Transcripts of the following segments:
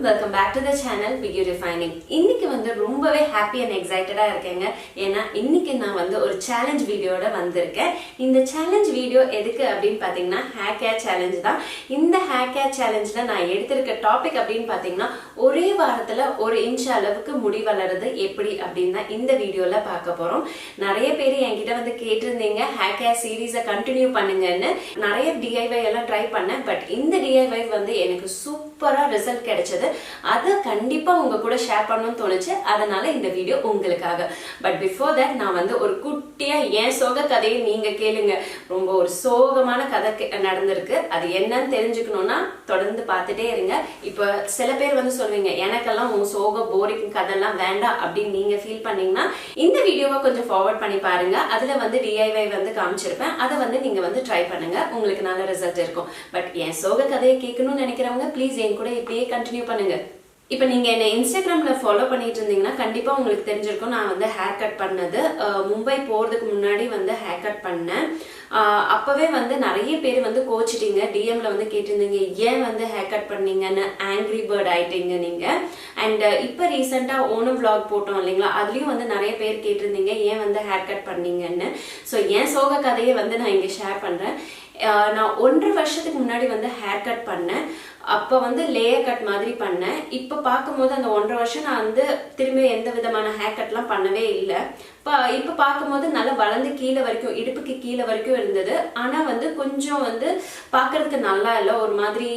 welcome back to the channel Video Refining. இன்னைக்கு வந்து ரொம்பவே happy and excited இருக்கேங்க. ஏன்னா இன்னைக்கு நான் வந்து ஒரு challenge வீடியோட வந்திருக்கேன். இந்த challenge வீடியோ எதுக்கு அப்படினு பாத்தீங்கன்னா hair care challenge தான். இந்த hair care challengeல நான் எடுத்திருக்க டாபிக் அப்படினு பாத்தீங்கன்னா ஒரே வாரத்துல 1 இன்ச் அளவுக்கு முடி வளருது எப்படி அப்படினா இந்த வீடியோல பார்க்க போறோம். நிறைய பேர் என்கிட்ட வந்து கேட்டிருந்தீங்க hair care சீரிஸை கண்டினியூ பண்ணுங்கன்னு. நிறைய DIY எல்லாம் ட்ரை பண்ணேன். பட் இந்த DIY வந்து எனக்கு சூப்பரா ரிசல்ட் கிடைச்சது. அத கண்டிப்பா உங்க கூட ஷேர் பண்ணனும்னு தோணுச்சு. அதனால இந்த வீடியோ உங்களுக்காக. பட் பிஃபோர் தட் நான் வந்து ஒரு குட்டியா ஏன் சோக கதையை நீங்க கேளுங்க. ரொம்ப ஒரு சோகமான கதை நடந்திருக்கு. அது என்னன்னு தெரிஞ்சுக்கணும்னா தொடர்ந்து பார்த்துட்டே இருங்க. இப்போ சில பேர் வந்து சொல்வீங்க எனக்கெல்லாம் உங்க சோக போரிங் கதைலாம் வேண்டாம் அப்படின்னு நீங்க ஃபீல் பண்ணீங்கன்னா இந்த வீடியோவை கொஞ்சம் ஃபார்வர்ட் பண்ணி பாருங்க. அதுல வந்து DIY வந்து காமிச்சிருப்பேன். அதை வந்து நீங்க வந்து ட்ரை பண்ணுங்க. உங்களுக்கு நல்ல ரிசல்ட் இருக்கும். பட் என் சோக கதையை கேட்கணும்னு நினைக்கிறவங்க ப்ளீஸ் என் கூட இப்படியே கண்டினியூ பண்ணுங்க. இப்போ நீங்க என்ன இன்ஸ்டாகிராம்ல ஃபாலோ பண்ணிட்டு இருந்தீங்கன்னா கண்டிப்பா உங்களுக்கு தெரிஞ்சிருக்கும். நான் வந்து ஹேர் கட் பண்ணது மும்பை போறதுக்கு முன்னாடி வந்து ஹேர் கட் பண்ணேன். அப்பவே வந்து நிறைய பேர் வந்து கோச்சிட்டீங்க, டிஎம்ல வந்து கேட்டிருந்தீங்க ஏன் வந்து ஹேர் கட் பண்ணீங்கன்னு. ஆங்கிரி பேர்ட் ஆயிட்டீங்க நீங்க. அண்ட் இப்போ ரீசெண்டா ஓணம் vlog போட்டோம் இல்லைங்களா, அதுலயும் வந்து நிறைய பேர் கேட்டிருந்தீங்க ஏன் வந்து ஹேர் கட் பண்ணீங்கன்னு. ஸோ என் சோக கதையை வந்து நான் இங்க ஷேர் பண்றேன். நான் 1.5 வருஷத்துக்கு முன்னாடி வந்து ஹேர் கட் பண்ணேன். அப்ப வந்து லேயர் கட் மாதிரி பண்ணேன். இப்ப பார்க்கும்போது அந்த 1.5 வருஷம் நான் வந்து திரும்பி எந்த விதமான ஹேர் கட்லாம் பண்ணவே இல்லை. இப்ப பார்க்கும்போது நல்லா வளர்ந்து கீழே வரைக்கும், இடுப்புக்கு கீழே வரைக்கும் இருந்தது. ஆனா வந்து கொஞ்சம் வந்து பாக்குறதுக்கு நல்லா இல்லை. ஒரு மாதிரி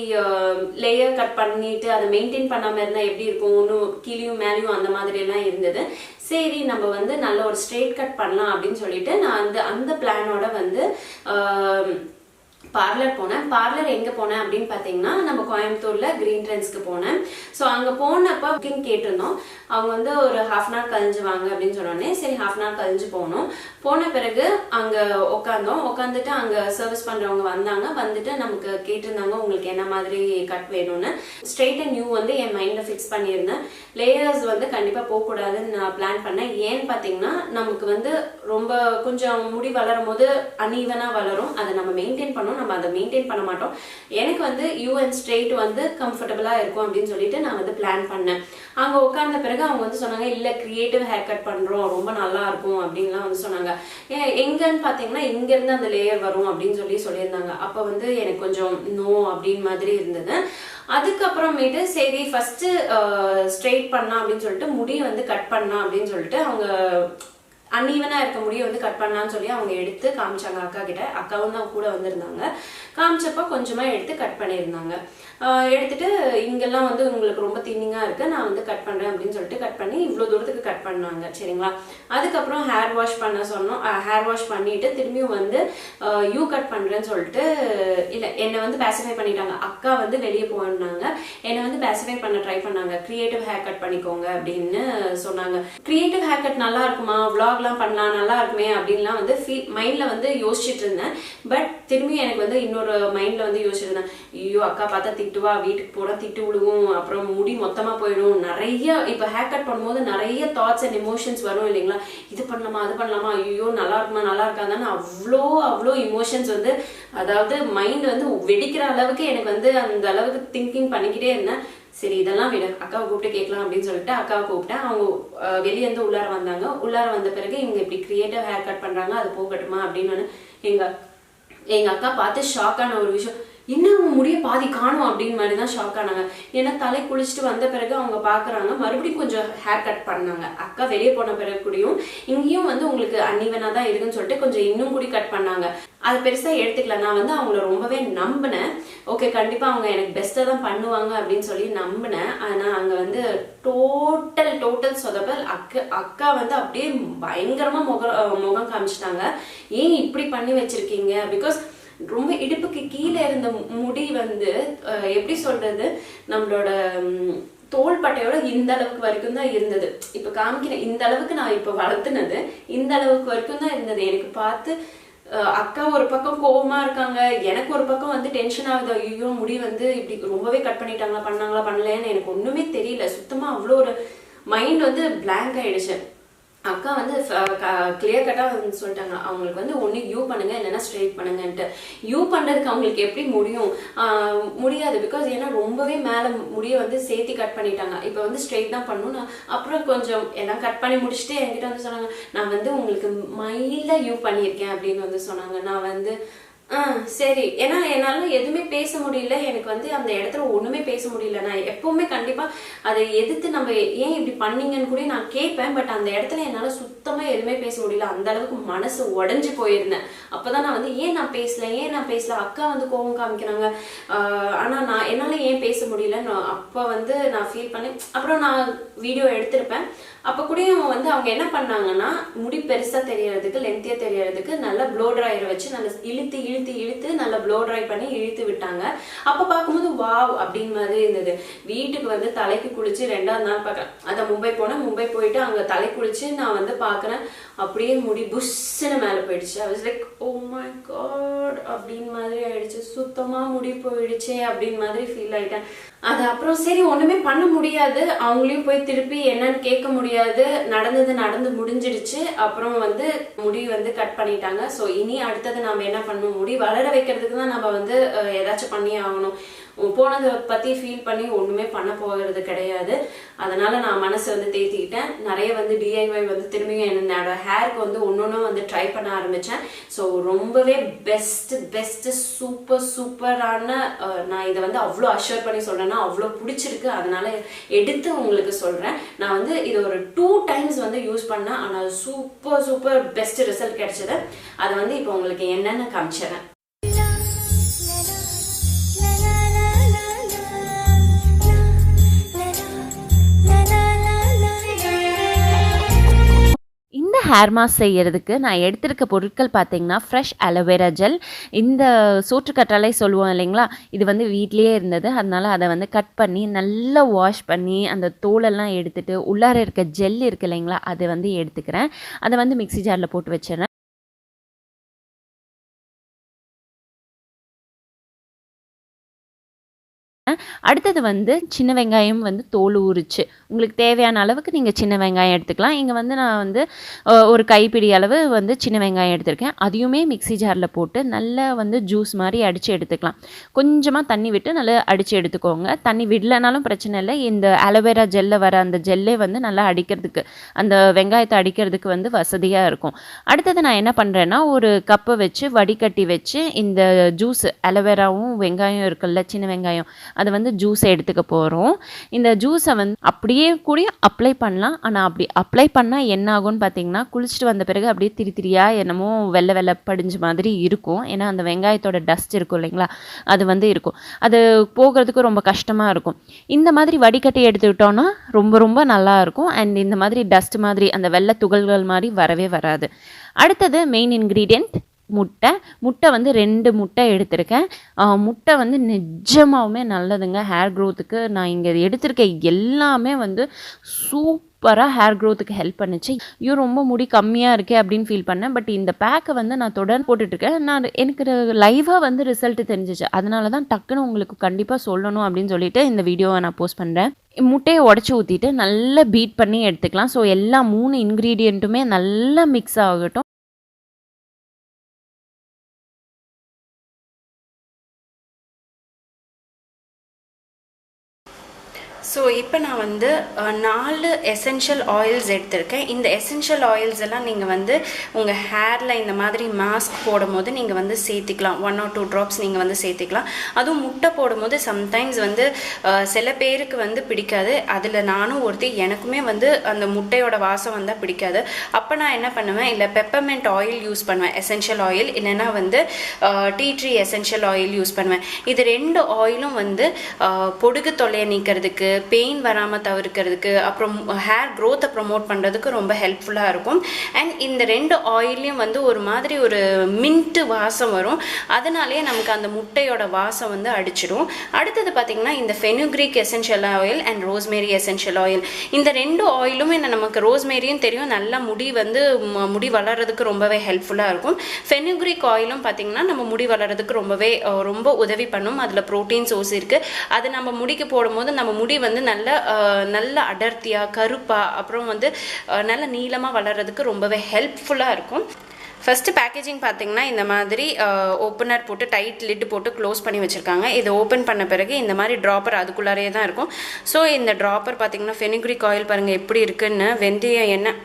லேயர் கட் பண்ணிட்டு அதை மெயின்டைன் பண்ணாம இருந்தா எப்படி இருக்கும், ஒன்னும் கீழேயும் மேலேயும் அந்த மாதிரி எல்லாம் இருந்தது. சரி நம்ம வந்து நல்ல ஒரு ஸ்ட்ரெயிட் கட் பண்ணலாம் அப்படின்னு சொல்லிட்டு நான் அந்த பிளானோட வந்து பார்லர் போனேன். பார்லர் எங்க போனேன் அப்படின்னு பாத்தீங்கன்னா நம்ம கோயம்புத்தூர்ல கிரீன் ட்ரெண்ட்ஸ்க்கு போனேன். ஸோ அங்க போனப்ப புக்கிங் கேட்டிருந்தோம். அவங்க வந்து ஒரு 1/2 hour கழிஞ்சு வாங்க அப்படின்னு சொன்னோடனே சரி 1/2 hour கழிஞ்சு போனோம். போன பிறகு அங்க உட்காந்துட்டு அங்க சர்வீஸ் பண்றவங்க வந்தாங்க. வந்துட்டு நமக்கு கேட்டிருந்தாங்க உங்களுக்கு என்ன மாதிரி கட் வேணும்னு. ஸ்ட்ரெயிட் அண்ட் நியூ வந்து என் மைண்ட்ல ஃபிக்ஸ் பண்ணியிருந்தேன். லேயர்ஸ் வந்து கண்டிப்பா போக கூடாதுன்னு நான் பிளான் பண்ணேன். ஏன்னு பாத்தீங்கன்னா நமக்கு வந்து ரொம்ப கொஞ்சம் முடி வளரும் போது அன்ஈவனா வளரும். அதை நம்ம மெயின்டைன் பண்ணணும். நம்ம அதை மெயின்டைன் பண்ண மாட்டோம். எனக்கு வந்து யூ அண்ட் ஸ்ட்ரெயிட் வந்து கம்ஃபர்டபுளா இருக்கும் அப்படின்னு சொல்லிட்டு நான் வந்து பிளான் பண்ணேன். அங்க உட்கார்ந்த பிறகு அவங்க வந்து சொன்னாங்க இல்ல கிரியேட்டிவ் ஹேர் கட் பண்றோம், ரொம்ப நல்லா இருக்கும் அப்படின்லாம் வந்து சொன்னாங்க. எங்கன்னு பாத்தீங்கன்னா இங்க இருந்து அந்த லேயர் வரும் அப்படின்னு சொல்லியிருந்தாங்க. அப்ப வந்து எனக்கு கொஞ்சம் நோ அப்படின்னு மாதிரி இருந்தது. அதுக்கப்புறமேட்டு சரி ஃபர்ஸ்ட் ஸ்ட்ரெயிட் பண்ணலாம் அப்படின்னு சொல்லிட்டு முடி வந்து கட் பண்ணலாம் அப்படின்னு சொல்லிட்டு அவங்க அன்ஈவனா இருக்க முடிய வந்து கட் பண்ணலான்னு சொல்லி அவங்க எடுத்து காமிச்சாங்க அக்கா கிட்ட. அக்காவும் தான் கூட வந்திருந்தாங்க. காமிச்சப்ப கொஞ்சமா எடுத்து கட் பண்ணியிருந்தாங்க. எடுத்துட்டு இங்கெல்லாம் வந்து உங்களுக்கு ரொம்ப தின்னிங்கா இருக்கு, நான் வந்து கட் பண்றேன் அப்படின்னு சொல்லிட்டு கட் பண்ணி இவ்வளவு தூரத்துக்கு கட் பண்ணாங்க. சரிங்களா. அதுக்கப்புறம் ஹேர் வாஷ் பண்ண சொன்னோம். ஹேர் வாஷ் பண்ணிட்டு திரும்பியும் வந்து யூ கட் பண்றேன்னு சொல்லிட்டு இல்ல என்னை வந்து பேசிஃபை பண்ணிட்டாங்க. அக்கா வந்து வெளியே போனாங்க, என்னை வந்து பேசிஃபை பண்ண ட்ரை பண்ணாங்க. கிரியேட்டிவ் ஹேர் கட் பண்ணிக்கோங்க அப்படின்னு சொன்னாங்க. கிரியேட்டிவ் ஹேர் கட் நல்லா இருக்குமா, விளாக்லாம் பண்ணலாம் நல்லா இருக்குமே அப்படின்லாம் வந்து மைண்ட்ல வந்து யோசிச்சுட்டு இருந்தேன். பட் திரும்பி எனக்கு வந்து இன்னொரு மைண்ட்ல வந்து யோசிச்சுட்டு இருந்தேன், ஐயோ அக்கா பார்த்தா திட்டுவா, வீட்டுக்கு போனா திட்டு விடுவோம், அப்புறம் முடி மொத்தமா போயிடும். நிறைய இப்ப ஹேர் கட் பண்ணும்போது நிறைய தாட்ஸ் அண்ட் எமோஷன்ஸ் வரும் இல்லைங்களா. இது பண்ணலாமா அது பண்ணலாமா, ஐயோ நல்லா இருக்குமா நல்லா இருக்காதான்னு அவ்வளோ இமோஷன்ஸ் வந்து, அதாவது மைண்ட் வந்து வெடிக்கிற அளவுக்கு எனக்கு வந்து அந்த அளவுக்கு திங்கிங் பண்ணிக்கிட்டே இருந்தேன். சரி இதெல்லாம் விட அக்காவை கூப்பிட்டு கேட்கலாம் அப்படின்னு சொல்லிட்டு அக்காவை கூப்பிட்டேன். அவங்க வெளியே வந்து உள்ளார வந்தாங்க. உள்ளார வந்த பிறகு இவங்க இப்படி கிரியேட்டிவ் ஹேர் கட் பண்றாங்க, அது போகட்டுமா அப்படின்னு எங்க அக்கா பார்த்து ஷாக்கான ஒரு விஷயம், இன்னும் முடிய பாதி காணும் அப்படின்னு மாதிரி தான் ஷாக் ஆனாங்க. ஏன்னா தலை குளிச்சுட்டு வந்த பிறகு அவங்க பாக்குறாங்க மறுபடியும் கொஞ்சம் ஹேர் கட் பண்ணாங்க. அக்கா வெளியே போன பிறகு கூடயும் இங்கேயும் வந்து உங்களுக்கு அன்இவனா தான் இருக்குன்னு சொல்லிட்டு கொஞ்சம் இன்னும் கூட கட் பண்ணாங்க. அது பெருசா எடுத்துக்கல. நான் வந்து அவங்கள ரொம்பவே நம்பினேன். ஓகே கண்டிப்பா அவங்க எனக்கு பெஸ்டா தான் பண்ணுவாங்க அப்படின்னு சொல்லி நம்பினேன். ஆனா அங்க வந்து டோட்டல் சொதப்பல். அக்கா வந்து அப்படியே பயங்கரமா முகம் காமிச்சிட்டாங்க. ஏன் இப்படி பண்ணி வச்சிருக்கீங்க, பிகாஸ் ரொம்ப இடுப்புக்கு கீழே இருந்த முடி வந்து எப்படி சொல்றது, நம்மளோட தோல் பட்டையோட இந்த அளவுக்கு வரைக்கும் தான் இருந்தது. இப்ப காமிக்கிறேன், இந்த அளவுக்கு நான் இப்ப வளர்த்துனது இந்த அளவுக்கு வரைக்கும் தான் இருந்தது. எனக்கு பார்த்து அக்கா ஒரு பக்கம் கோபமா இருக்காங்க, எனக்கு ஒரு பக்கம் வந்து டென்ஷன் ஆகுது. ஐயோ முடி வந்து இப்படி ரொம்பவே கட் பண்ணிட்டாங்களா, பண்ணாங்களா பண்ணலையான்னு எனக்கு ஒண்ணுமே தெரியல. சுத்தமா அவ்வளோ ஒரு மைண்ட் வந்து பிளாங்க் ஆயிடுச்சு. அக்கா வந்து கிளியர் கட்டாக வந்து சொல்லிட்டாங்க, அவங்களுக்கு வந்து ஒன்று யூ பண்ணுங்க இல்லைன்னா ஸ்ட்ரெயிட் பண்ணுங்கன்ட்டு. யூ பண்ணுறதுக்கு அவங்களுக்கு எப்படி முடியும்? முடியாது. பிகாஸ் ஏன்னா ரொம்பவே மேலே முடியை வந்து சேர்த்தி கட் பண்ணிட்டாங்க. இப்போ வந்து ஸ்ட்ரெயிட் தான் பண்ணணும். அப்புறம் கொஞ்சம் எல்லாம் கட் பண்ணி முடிச்சுட்டு என்கிட்ட வந்து சொன்னாங்க, நான் வந்து உங்களுக்கு மைல்டாக யூ பண்ணியிருக்கேன் அப்படின்னு வந்து சொன்னாங்க. நான் வந்து சரி, ஏன்னா என்னால எதுவுமே பேச முடியல. எனக்கு வந்து அந்த இடத்துல ஒண்ணுமே பேச முடியல. நான் எப்பவுமே கண்டிப்பா அதை எதிர்த்து நம்ம ஏன் இப்படி பண்ணீங்கன்னு கூட நான் கேட்பேன். பட் அந்த இடத்துல என்னால சுத்தமா எதுவுமே பேச முடியல. அந்த அளவுக்கு மனசு உடைஞ்சு போயிருந்தேன். அப்பதான் நான் வந்து ஏன் நான் பேசல அக்கா வந்து கோபம் காமிக்கிறாங்க, ஆனா நான் என்னால ஏன் பேச முடியல அப்ப வந்து நான் ஃபீல் பண்ணி அப்புறம் நான் வீடியோ எடுத்திருப்பேன். அப்ப கூட வந்து அவங்க என்ன பண்ணாங்கன்னா, முடி பெருசா தெரியறதுக்கு லென்த்தியா தெரியறதுக்கு நல்லா ப்ளோ ட்ரையரை வச்சு நல்லா இழுத்து நல்லா ப்ளோ ட்ரை பண்ணி இழுத்து விட்டாங்க. அப்ப பார்க்கும்போது வாவ் அப்படின்னு மாதிரி இருந்தது. வீட்டுக்கு வந்து தலைக்கு குளிச்சு 2வது நாள் பார்க்கறேன். அதான் மும்பை போயிட்டு அங்க தலை குளிச்சு நான் வந்து பாக்குறேன், அப்படியே முடி புஷ்ன்னு மேல போயிடுச்சு. I was like, oh my god அப்படின்னு மாதிரி ஆயிடுச்சு. சுத்தமா முடி போயிடுச்சே அப்படின்னு மாதிரி ஃபீல் ஆயிட்டேன். அது அப்புறம் சரி ஒண்ணுமே பண்ண முடியாது, அவங்களையும் போய் திருப்பி என்னன்னு கேட்க முடியாது. நடந்து முடிஞ்சிடுச்சு. அப்புறம் வந்து முடி வந்து கட் பண்ணிட்டாங்க. ஸோ இனி அடுத்தது நம்ம என்ன பண்ணணும், முடி வளர வைக்கிறதுக்கு தான் நம்ம வந்து ஏதாச்சும் பண்ணி ஆகணும். போனதை பத்தி ஃபீல் பண்ணி ஒண்ணுமே பண்ண போகிறது கிடையாது. அதனால நான் மனசை வந்து தேத்திக்கிட்டேன். நிறைய வந்து டிஐஒய் வந்து திரும்பியும் என்னோட ஹேருக்கு வந்து ஒன்னொன்னும் வந்து ட்ரை பண்ண ஆரம்பிச்சேன். ஸோ ரொம்பவே பெஸ்ட் சூப்பரான நான் இதை வந்து அவ்வளோ அஷ்யூர் பண்ணி சொல்றேன்னா அவ்வளோ பிடிச்சிருக்கு. அதனால எடுத்து உங்களுக்கு சொல்றேன். நான் வந்து இது ஒரு 2 times வந்து யூஸ் பண்ணேன். ஆனால் சூப்பர் பெஸ்ட் ரிசல்ட் கிடைச்சது. அதை வந்து இப்போ உங்களுக்கு என்னன்னு காமிச்சிடறேன். ஹேர் மாஸ்க் செய்கிறதுக்கு நான் எடுத்திருக்க பொருட்கள் பார்த்தீங்கன்னா ஃப்ரெஷ் அலோவேரா ஜெல். இந்த சோற்றுக்கற்றாழை சொல்லுவோம் இல்லைங்களா, இது வந்து வீட்லேயே இருந்தது. அதனால் அதை வந்து கட் பண்ணி நல்லா வாஷ் பண்ணி அந்த தோலெல்லாம் எடுத்துகிட்டு உள்ளார இருக்க ஜெல் இருக்குது இல்லைங்களா, அதை வந்து எடுத்துக்கிறேன். அதை வந்து மிக்ஸி ஜாரில் போட்டு வச்சிடறேன். அடுத்தது வந்து சின்ன வெங்காயம் வந்து தோல் உரிச்சு உங்களுக்கு தேவையான அளவுக்கு நீங்கள் சின்ன வெங்காயம் எடுத்துக்கலாம். இங்கே வந்து நான் வந்து ஒரு கைப்பிடி அளவு வந்து சின்ன வெங்காயம் எடுத்திருக்கேன். அதையுமே மிக்ஸி ஜாரில் போட்டு நல்லா வந்து ஜூஸ் மாதிரி அடித்து எடுத்துக்கலாம். கொஞ்சமாக தண்ணி விட்டு நல்லா அடித்து எடுத்துக்கோங்க. தண்ணி விடலைனாலும் பிரச்சனை இல்லை. இந்த அலோவேரா ஜெல்லில் வர அந்த ஜெல்லே வந்து நல்லா அடிக்கிறதுக்கு, அந்த வெங்காயத்தை அடிக்கிறதுக்கு வந்து வசதியாக இருக்கும். அடுத்தது நான் என்ன பண்ணுறேன்னா, ஒரு கப்பை வச்சு வடிகட்டி வச்சு இந்த ஜூஸ் அலோவேராவும் வெங்காயம் இருக்குல்ல, சின்ன வெங்காயம், அதை வந்து ஜூஸை எடுத்துக்க போகிறோம். இந்த ஜூஸை வந்து அப்படியே கூட அப்ளை பண்ணலாம். ஆனால் அப்படி அப்ளை பண்ணால் என்ன ஆகும்னு பார்த்தீங்கன்னா, குளிச்சுட்டு வந்த பிறகு அப்படியே திரியாக என்னமோ வெள்ளை படிஞ்ச மாதிரி இருக்கும். ஏன்னா அந்த வெங்காயத்தோட டஸ்ட் இருக்கும் இல்லைங்களா, அது வந்து இருக்கும். அது போகிறதுக்கு ரொம்ப கஷ்டமாக இருக்கும். இந்த மாதிரி வடிகட்டி எடுத்துக்கிட்டோன்னா ரொம்ப நல்லா இருக்கும். அண்ட் இந்த மாதிரி டஸ்ட் மாதிரி அந்த வெள்ளை துகள்கள் மாதிரி வரவே வராது. அடுத்தது மெயின் இன்க்ரீடியன்ட் முட்டை வந்து 2 முட்டை எடுத்திருக்கேன். முட்டை வந்து நிஜமாவுமே நல்லதுங்க ஹேர் க்ரோத்துக்கு. நான் இங்கே எடுத்திருக்க எல்லாமே வந்து சூப்பராக ஹேர் க்ரோத்துக்கு ஹெல்ப் பண்ணுச்சு. ஐயோ ரொம்ப முடி கம்மியாக இருக்கே அப்படின்னு ஃபீல் பண்ணேன். பட் இந்த பேக்கை வந்து நான் தொடர்ந்து போட்டுட்ருக்கேன். எனக்கு லைவாக வந்து ரிசல்ட் தெரிஞ்சிச்சு. அதனால தான் டக்குன்னு உங்களுக்கு கண்டிப்பாக சொல்லணும் அப்படின்னு சொல்லிட்டு இந்த வீடியோவை நான் போஸ்ட் பண்ணுறேன். முட்டையை உடச்சி ஊற்றிட்டு நல்லா பீட் பண்ணி எடுத்துக்கலாம். ஸோ எல்லா 3 இன்க்ரீடியண்ட்டுமே நல்லா மிக்ஸ் ஆகட்டும். ஸோ இப்போ நான் வந்து 4 எசென்ஷியல் ஆயில்ஸ் எடுத்திருக்கேன். இந்த எசென்ஷியல் ஆயில்ஸ் எல்லாம் நீங்கள் வந்து உங்கள் ஹேரில் இந்த மாதிரி மாஸ்க் போடும்போது நீங்கள் வந்து சேர்த்திக்கலாம். 1 or 2 drops நீங்கள் வந்து சேர்த்திக்கலாம். அதுவும் முட்டை போடும்போது சம்டைம்ஸ் வந்து சில பேருக்கு வந்து பிடிக்காது. அதில் நானும் ஒருத்தி, எனக்குமே வந்து அந்த முட்டையோட வாசம் வந்தால் பிடிக்காது. அப்போ நான் என்ன பண்ணுவேன், இல்லை பெப்பர்மெண்ட் ஆயில் யூஸ் பண்ணுவேன், எசென்ஷியல் ஆயில், இல்லைன்னா வந்து tea tree essential oil use பண்ணுவேன். இது 2 ஆயிலும் வந்து பொடுகு தொல்லையை நீக்கிறதுக்கு, பெயின் வராமல் தவிர்க்கிறதுக்கு, அப்புறம் ஹேர் க்ரோத்தை ப்ரொமோட் பண்ணுறதுக்கு ரொம்ப ஹெல்ப்ஃபுல்லாக இருக்கும். அண்ட் இந்த 2 ஆயிலையும் வந்து ஒரு மாதிரி ஒரு மின்ட்டு வாசம் வரும். அதனாலே நமக்கு அந்த முட்டையோட வாசம் வந்து அடிச்சிடும். அடுத்தது பார்த்திங்கன்னா, இந்த fenugreek essential oil and rosemary essential oil, இந்த 2 ஆயிலுமே நமக்கு ரோஸ்மேரியும் தெரியும், நல்லா முடி வளர்கிறதுக்கு ரொம்பவே ஹெல்ப்ஃபுல்லாக இருக்கும். ஃபெனுக்ரீக் ஆயிலும் பார்த்திங்கன்னா நம்ம முடி வளர்கிறதுக்கு ரொம்ப உதவி பண்ணும். அதில் ப்ரோட்டீன் சோர்ஸ் இருக்குது. அது நம்ம முடிக்கு போடும்போது நம்ம முடி வந்து நல்ல அடர்த்தியாக கருப்பாக அப்புறம் வந்து நல்ல நீளமாக வளர்கிறதுக்கு ரொம்பவே ஹெல்ப்ஃபுல்லாக இருக்கும். ஃபஸ்ட்டு பேக்கேஜிங் பார்த்தீங்கன்னா இந்த மாதிரி ஓப்பனர் போட்டு டைட் லிட் போட்டு க்ளோஸ் பண்ணி வச்சுருக்காங்க. இதை ஓப்பன் பண்ண பிறகு இந்த மாதிரி ட்ராப்பர் அதுக்குள்ளாரே தான் இருக்கும். ஸோ இந்த ட்ராப்பர் பார்த்தீங்கன்னா ஃபெனுக்ரீக் ஆயில் பாருங்கள் எப்படி இருக்குன்னு. வெந்தயம் எண்ணெய்,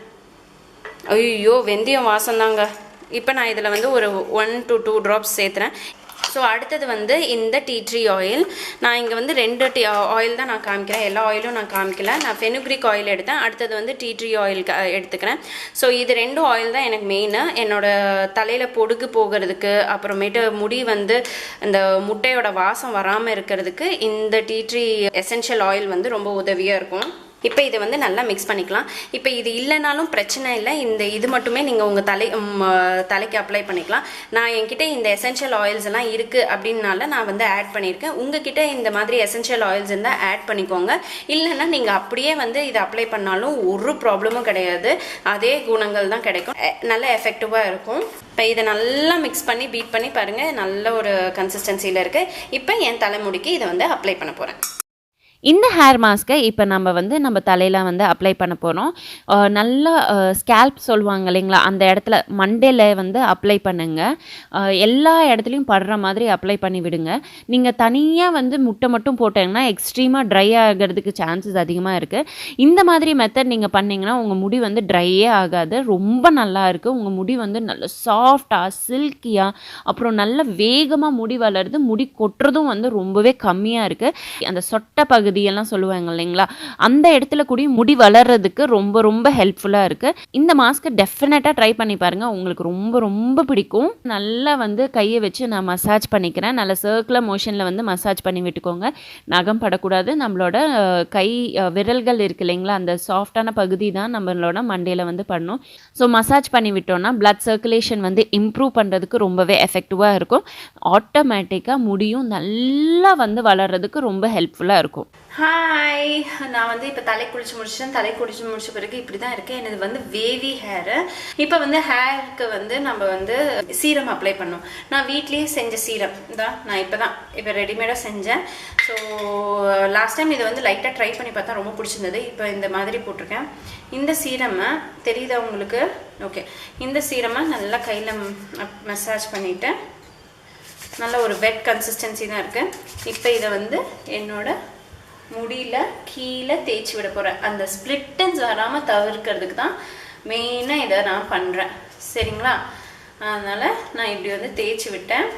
ஐயோ வெந்தயம் வாசம் தாங்க. இப்போ நான் இதில் வந்து ஒரு 1 to 2 ட்ராப்ஸ் சேர்த்துறேன். ஸோ அடுத்தது வந்து இந்த டீ ட்ரீ ஆயில். நான் இங்கே வந்து 2 ஆயில் தான் நான் காமிக்கிறேன், எல்லா ஆயிலும் நான் காமிக்கல. நான் ஃபெனுக்ரீக் ஆயில் எடுத்தேன், அடுத்தது வந்து டீ ட்ரீ ஆயில் எடுத்துக்கிறேன். ஸோ இது 2 ஆயில் தான் எனக்கு மெயின். என்னோடய தலையில் பொடுகு போகிறதுக்கு அப்புறமேட்டு முடி வந்து இந்த முட்டையோட வாசம் வராமல் இருக்கிறதுக்கு இந்த டீ ட்ரீ எசென்ஷியல் ஆயில் வந்து ரொம்ப உதவியாக இருக்கும். இப்போ இதை வந்து நல்லா மிக்ஸ் பண்ணிக்கலாம். இப்போ இது இல்லைனாலும் பிரச்சனை இல்லை, இது மட்டுமே நீங்கள் உங்கள் தலைக்கு அப்ளை பண்ணிக்கலாம். நான் என்கிட்ட இந்த எசென்ஷியல் ஆயில்ஸ் எல்லாம் இருக்குது அப்படின்னால நான் வந்து ஆட் பண்ணியிருக்கேன். உங்ககிட்ட இந்த மாதிரி எசென்ஷியல் ஆயில்ஸ் இருந்தால் ஆட் பண்ணிக்கோங்க. இல்லைன்னா நீங்கள் அப்படியே வந்து இதை அப்ளை பண்ணாலும் ஒரு ப்ராப்ளமும் கிடையாது, அதே குணங்கள் தான் கிடைக்கும், நல்ல எஃபெக்டிவாக இருக்கும். இப்போ இதை நல்லா மிக்ஸ் பண்ணி பீட் பண்ணி பாருங்கள், நல்ல ஒரு கன்சிஸ்டன்சியில் இருக்குது. இப்போ என் தலைமுடிக்கு இதை வந்து அப்ளை பண்ண போகிறேன். இந்த ஹேர் மாஸ்க்கை இப்போ நம்ம தலையில் வந்து அப்ளை பண்ண போகிறோம். நல்லா ஸ்கேல்ப் சொல்லுவாங்க இல்லைங்களா, அந்த இடத்துல மண்டேல வந்து அப்ளை பண்ணுங்கள். எல்லா இடத்துலையும் படுற மாதிரி அப்ளை பண்ணி விடுங்க. நீங்கள் தனியாக வந்து முட்டை மட்டும் போட்டிங்கன்னா எக்ஸ்ட்ரீமாக ட்ரை ஆகிறதுக்கு சான்சஸ் அதிகமாக இருக்குது. இந்த மாதிரி மெத்தட் நீங்கள் பண்ணிங்கன்னா உங்கள் முடி வந்து ட்ரையே ஆகாது, ரொம்ப நல்லா இருக்குது. உங்கள் முடி வந்து நல்ல சாஃப்டாக சில்கியாக அப்புறம் நல்ல வேகமாக முடி வளருது. முடி கொட்டுறதும் வந்து ரொம்பவே கம்மியாக இருக்குது. அந்த சொட்டை பகுதி எல்லாம் சொல்லுவாங்க இல்லைங்களா, அந்த இடத்துல கூட முடி வளர்றதுக்கு ரொம்ப ரொம்ப ஹெல்ப்ஃபுல்லாக இருக்குது. இந்த மாஸ்க்கை டெஃபினட்டாக ட்ரை பண்ணி பாருங்கள், உங்களுக்கு ரொம்ப ரொம்ப பிடிக்கும். நல்லா வந்து கையை வச்சு நான் மசாஜ் பண்ணிக்கிறேன். நல்ல சர்க்குலர் மோஷனில் வந்து மசாஜ் பண்ணி விட்டுக்கோங்க. நகம் படக்கூடாது. நம்மளோட கை விரல்கள் இருக்கு இல்லைங்களா, அந்த சாஃப்டான பகுதி தான் நம்மளோட மண்டையில் வந்து பண்ணணும். ஸோ மசாஜ் பண்ணி விட்டோன்னா பிளட் சர்க்குலேஷன் வந்து இம்ப்ரூவ் பண்ணுறதுக்கு ரொம்பவே எஃபெக்டிவாக இருக்கும். ஆட்டோமேட்டிக்காக முடியும் நல்லா வந்து வளர்கிறதுக்கு ரொம்ப ஹெல்ப்ஃபுல்லாக இருக்கும். ஹாய், நான் வந்து இப்போ தலை குளிச்சு முடிச்ச பிறகு இப்படி தான் இருக்கேன். எனக்கு வந்து வேவி ஹேரு. இப்போ வந்து ஹேருக்கு வந்து நம்ம வந்து சீரம் அப்ளை பண்ணோம். நான் வீட்லேயே செஞ்ச சீரம் தான் நான் இப்போ ரெடிமேடாக செஞ்சேன். ஸோ லாஸ்ட் டைம் இதை வந்து லைட்டாக ட்ரை பண்ணி பார்த்தா ரொம்ப பிடிச்சிருந்தது. இப்போ இந்த மாதிரி போட்டிருக்கேன். இந்த சீரமை தெரியுதா உங்களுக்கு? ஓகே, இந்த சீரமை நல்லா கையில் மசாஜ் பண்ணிவிட்டு நல்ல ஒரு வெட் கன்சிஸ்டன்சி தான் இருக்குது. இப்போ இதை வந்து என்னோட முடியல கீழே தேய்ச்சி விட போகிறேன். அந்த ஸ்ப்ளிட்டன்ஸ் வராமல் தவிர்க்கிறதுக்கு தான் மெயினாக இதை நான் பண்ணுறேன், சரிங்களா? அதனால் நான் இப்படி வந்து தேய்ச்சி விட்டேன்.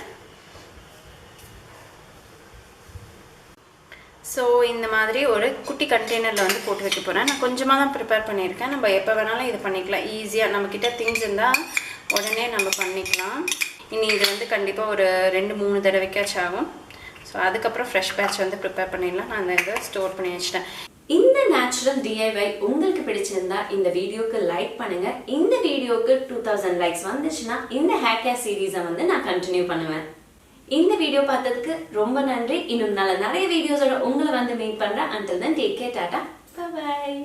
ஸோ இந்த மாதிரி ஒரு குட்டி கண்டெய்னரில் வந்து போட்டு வைக்க போகிறேன். நான் கொஞ்சமாக தான் ப்ரிப்பேர் பண்ணியிருக்கேன். நம்ம எப்போ வேணாலும் இது பண்ணிக்கலாம், ஈஸியாக நம்மக்கிட்ட திங்ஸ் இருந்தால் உடனே நம்ம பண்ணிக்கலாம். இனி இது வந்து கண்டிப்பாக ஒரு 2-3 தடவைக்காச்சும் ஆகும். ஸோ அதுக்கப்புறம் ஃப்ரெஷ் பேட்ச் வந்து ப்ரிப்பேர் பண்ணிடலாம். நான் இதை ஸ்டோர் பண்ணி வச்சிட்டேன். இந்த நேச்சுரல் DIY உங்களுக்கு பிடிச்சிருந்தா இந்த வீடியோக்கு லைக் பண்ணுங்க. இந்த வீடியோக்கு 2000 லைக்ஸ் வந்துச்சுன்னா இந்த ஹேர் கேர் சீரீஸை வந்து நான் கண்டினியூ பண்ணுவேன். இந்த வீடியோ பார்த்ததுக்கு ரொம்ப நன்றி. இன்னும் நிறைய வீடியோஸோட உங்களை வந்து மீட் பண்றேன். Until then, take care, tata, bye bye.